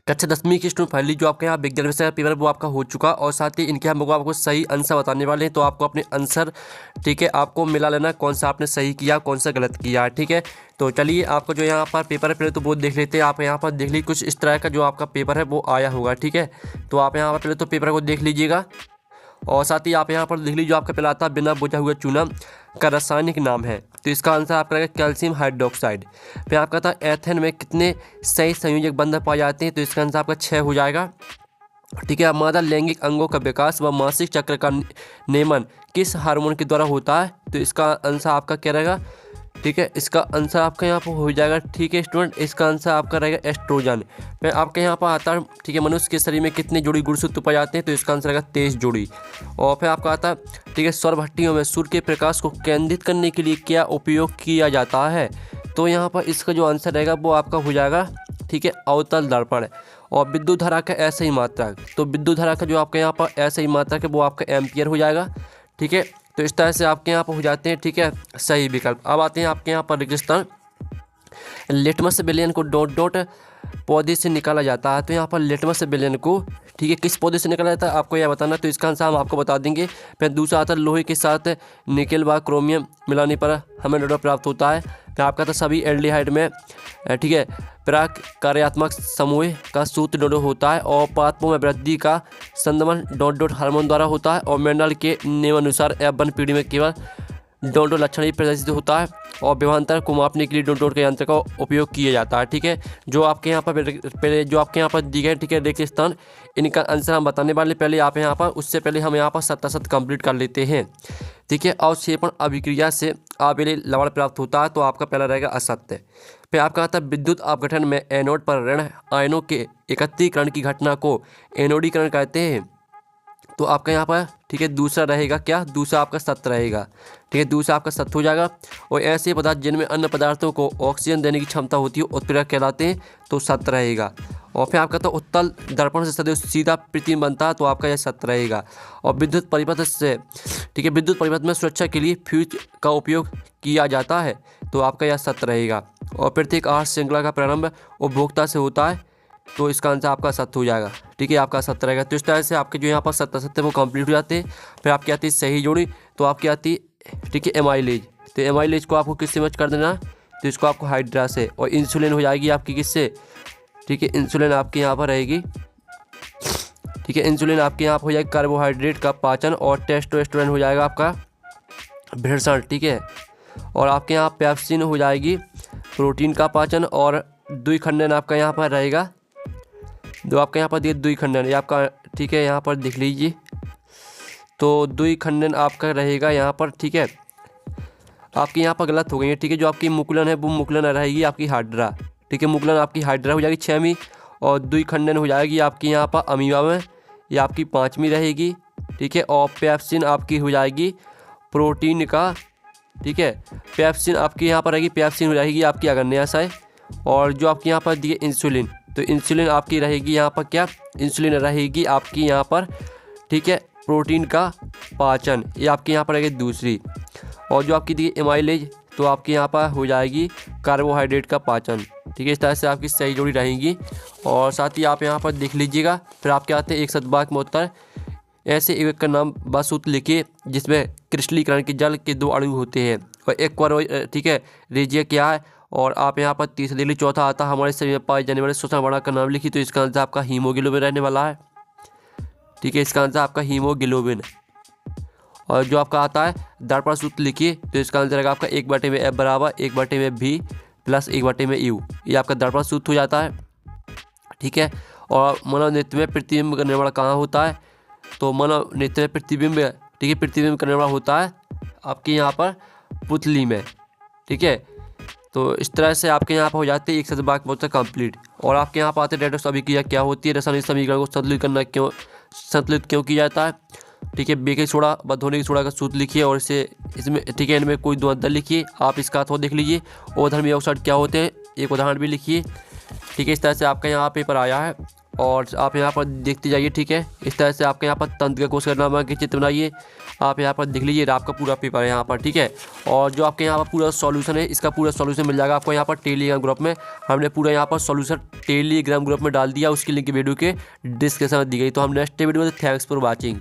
कक्षा 10वीं की स्टूडेंट फाइनली जो आपके यहाँ विज्ञान विषय का पेपर वो आपका हो चुका और साथ ही इनके हम लोग आपको सही आंसर बताने वाले हैं। तो आपको अपने आंसर ठीक है आपको मिला लेना कौन सा आपने सही किया कौन सा गलत किया। ठीक है, तो चलिए आपको जो यहाँ पर पेपर है पहले तो वो देख लेते हैं। आप यहाँ पर देख लीजिए कुछ इस तरह का जो आपका पेपर है वो आया होगा। ठीक है, तो आप यहाँ पर पहले तो पेपर को देख लीजिएगा और साथ ही आप यहाँ पर देख लीजिए जो आपका पहला आता है बिना बुझा हुआ चूना का रासायनिक नाम है। तो इसका आंसर आपका रहेगा कैल्शियम हाइड्रोक्साइड। फिर आपका था एथेन में कितने सही संयोजक बंधन पाए जाते हैं। तो इसका आंसर आपका 6 हो जाएगा। ठीक है, मादा लैंगिक अंगों का विकास व मासिक चक्र का नियमन किस हार्मोन के द्वारा होता है। तो इसका आंसर आपका क्या रहेगा। ठीक है, इसका आंसर आपका यहाँ पर हो जाएगा। ठीक है स्टूडेंट, इसका आंसर आपका रहेगा एस्ट्रोजन। फिर आपके यहाँ पर आता है ठीक है मनुष्य के शरीर में कितने जोड़ी गुणसूत्र पाए जाते हैं। तो इसका आंसर रहेगा 23 जोड़ी। और फिर आपका आता है ठीक है सौर भट्टियों में सूर्य के प्रकाश को केंद्रित करने के लिए क्या उपयोग किया जाता है। तो यहाँ पर इसका जो आंसर रहेगा वो आपका हो जाएगा ठीक है अवतल दर्पण। और विद्युत धारा का ऐसा ही मात्रक, तो विद्युत धारा का जो आपके यहाँ पर ऐसा ही मात्रक है वो आपका एम्पियर हो जाएगा। ठीक है, तो इस तरह से आपके यहाँ पर हो जाते हैं ठीक है सही विकल्प। अब आते हैं आपके यहाँ पर रेगिस्तान। Litmus villain co dot dot पौधे से निकाला जाता है। तो यहाँ पर लिटमस विलेन को ठीक है किस पौधे से निकाला जाता है आपको यह बताना। तो इसका आंसर हम आपको बता देंगे। फिर दूसरा आता है लोहे के साथ निकेल व क्रोमियम मिलाने पर हमें डोडो प्राप्त होता है। फिर आपका था सभी एल्डिहाइड में ठीक है प्राक कार्यात्मक समूह का सूत्र डोडो होता है। और पात्पों में वृद्धि का संदमन डॉट डॉट हार्मोन द्वारा होता है। और मेंडल के नियमानुसार F1 पीढ़ी में केवल डॉट डॉट लक्षण ही प्रदर्शित होता है। और विभवांतर को मापने के लिए डॉट डॉट के यंत्र का उपयोग किया जाता है। ठीक है, जो आपके यहाँ पर पहले जो आपके यहाँ पर दी गए ठीक है रेगिस्तान इनका आंसर हम बताने वाले। पहले आप यहाँ पर उससे पहले हम यहाँ पर 7 कंप्लीट कर लेते हैं। ठीक है, अवक्षेपण अभिक्रिया से आवेली लवण प्राप्त होता है। तो आपका पहला रहेगा असत्य। फिर आपका आता है विद्युत अपघटन में एनोड पर ऋण आयनों के एकत्रीकरण की घटना को एनोडीकरण कहते हैं। तो आपका यहाँ पर ठीक है दूसरा रहेगा क्या, दूसरा आपका सत्य रहेगा। ठीक है, दूसरा आपका सत्य हो जाएगा। और ऐसे पदार्थ जिनमें अन्य पदार्थों को ऑक्सीजन देने की क्षमता होती है उत्प्रेरक कहलाते हैं। तो सत्य रहेगा। और फिर आपका तो उत्तल दर्पण से सदैव सीधा प्रतिबिंब बनता है। तो आपका यह सत्य रहेगा। और विद्युत परिपथ से ठीक है विद्युत परिपथ में सुरक्षा के लिए फ्यूज का उपयोग किया जाता है। तो आपका यह सत्य रहेगा। और प्रत्येक आहार श्रृंखला का प्रारंभ उपभोक्ता से होता है। तो इसका आंसर आपका सत्य हो जाएगा। ठीक है, आपका सत्य रहेगा। तो इस तरह से आपके जो यहाँ पर सत्य वो कंप्लीट हो जाते हैं। फिर आपकी आती है सही जोड़ी। तो आपकी आती है ठीक है एमाइलेज। तो एमाइलेज को आपको किससे मैच कर देना। तो इसको आपको हाइड्रा से। और इंसुलिन हो जाएगी आपकी किससे। ठीक है, इंसुलिन आपकी यहाँ पर रहेगी। ठीक है, इंसुलिन आपके यहाँ पर हो जाएगी कार्बोहाइड्रेट का पाचन। और टेस्टोस्टेरोन हो जाएगा आपका भेड़साण। ठीक है, और आपके यहाँ पेप्सिन हो जाएगी प्रोटीन का पाचन। और द्विखंडन आपका यहाँ पर रहेगा। जो आपका यहाँ पर दिए द्विखंडन ये आपका ठीक है यहाँ पर देख लीजिए। तो द्विखंडन आपका रहेगा यहाँ पर। ठीक है, आपकी यहाँ पर गलत हो गई है। ठीक है, जो आपकी मुकुलन है वो मुकुलन रहेगी आपकी हाइड्रा। ठीक है, मुकुलन आपकी हाइड्रा हो जाएगी 6वीं। और द्विखंडन हो जाएगी आपकी यहाँ पर अमीबा में, ये आपकी 5वीं रहेगी। ठीक है, और पेप्सिन आपकी हो जाएगी प्रोटीन का। ठीक है, पेप्सिन आपकी यहाँ पर रहेगी, पेप्सिन हो जाएगी आपकी अग्न्याशय। और जो आपकी यहाँ पर दिए इंसुलिन, तो इंसुलिन आपकी रहेगी यहाँ पर क्या, इंसुलिन रहेगी आपकी यहाँ पर ठीक है प्रोटीन का पाचन, ये आपकी यहाँ पर रहेगी दूसरी। और जो आपकी दी एमाइलेज तो आपकी यहाँ पर हो जाएगी कार्बोहाइड्रेट का पाचन। ठीक है, इस तरह से आपकी सही जोड़ी रहेंगी। और साथ ही आप यहाँ पर देख लीजिएगा। फिर आपके आते हैं एक शतभाग में उत्तर। ऐसे एक का नाम बासूत लिखिए जिसमें क्रिस्टलीकरण के जल के 2 अणु होते हैं। और एक बार ठीक है रेजिया क्या है। और आप यहाँ पर तीसरा दिल्ली चौथा आता हमारे शरीर में पाए जाने वाले श्वसन वर्णक का नाम लिखिए। तो इसका आंसर आपका हीमोग्लोबिन रहने वाला है। ठीक है, इसका आंसर आपका हीमोग्लोबिन। और जो आपका आता है दर्पण सूत्र लिखिए। तो इसका आंसर रहेगा आपका 1/F बराबर 1/V प्लस 1/U। ये आपका दर्पण सूत्र हो जाता है। ठीक है, और मानव नृत्य में प्रतिबिंब करने वाला कहाँ होता है। तो मानव नृत्य में प्रतिबिंब ठीक है प्रतिबिंब करने वाला होता है आपके यहाँ पर पुतली में। ठीक है, तो इस तरह से आपके यहाँ पर हो जाते हैं एक शतभाग में उत्तर कंप्लीट। और आपके यहाँ पर आते रेडॉक्स अभिक्रिया क्या होती है, रासायनिक समीकरण को संतुलित क्यों किया जाता है। ठीक है, बेकिंग सोडा व धोने की सोडा का सूत्र लिखिए। और इसमें ठीक है इनमें कोई 2 अंतर लिखिए। आप इसका अथवा देख लीजिए। और धर्मी ऑक्साइड क्या होते हैं एक उदाहरण भी लिखिए। ठीक है, इस तरह से आपका यहाँ पेपर आया है। और आप यहाँ पर देखते जाइए, ठीक है। इस तरह से आपके यहाँ पर तंत्र का कोष करना के चित्र बनाइए। आप यहाँ पर देख लीजिए, आपका पूरा पेपर है यहाँ पर, ठीक है। और जो आपके यहाँ पर पूरा सॉल्यूशन है, इसका पूरा सॉल्यूशन मिल जाएगा आपको यहाँ पर टेलीग्राम ग्रुप में। हमने पूरा यहाँ पर सॉल्यूशन टेलीग्राम ग्रुप में डाल दिया, उसकी लिंक वीडियो के डिस्क्रिप्शन में दी गई। तो हम नेक्स्ट वीडियो में, थैंक्स फॉर वॉचिंग।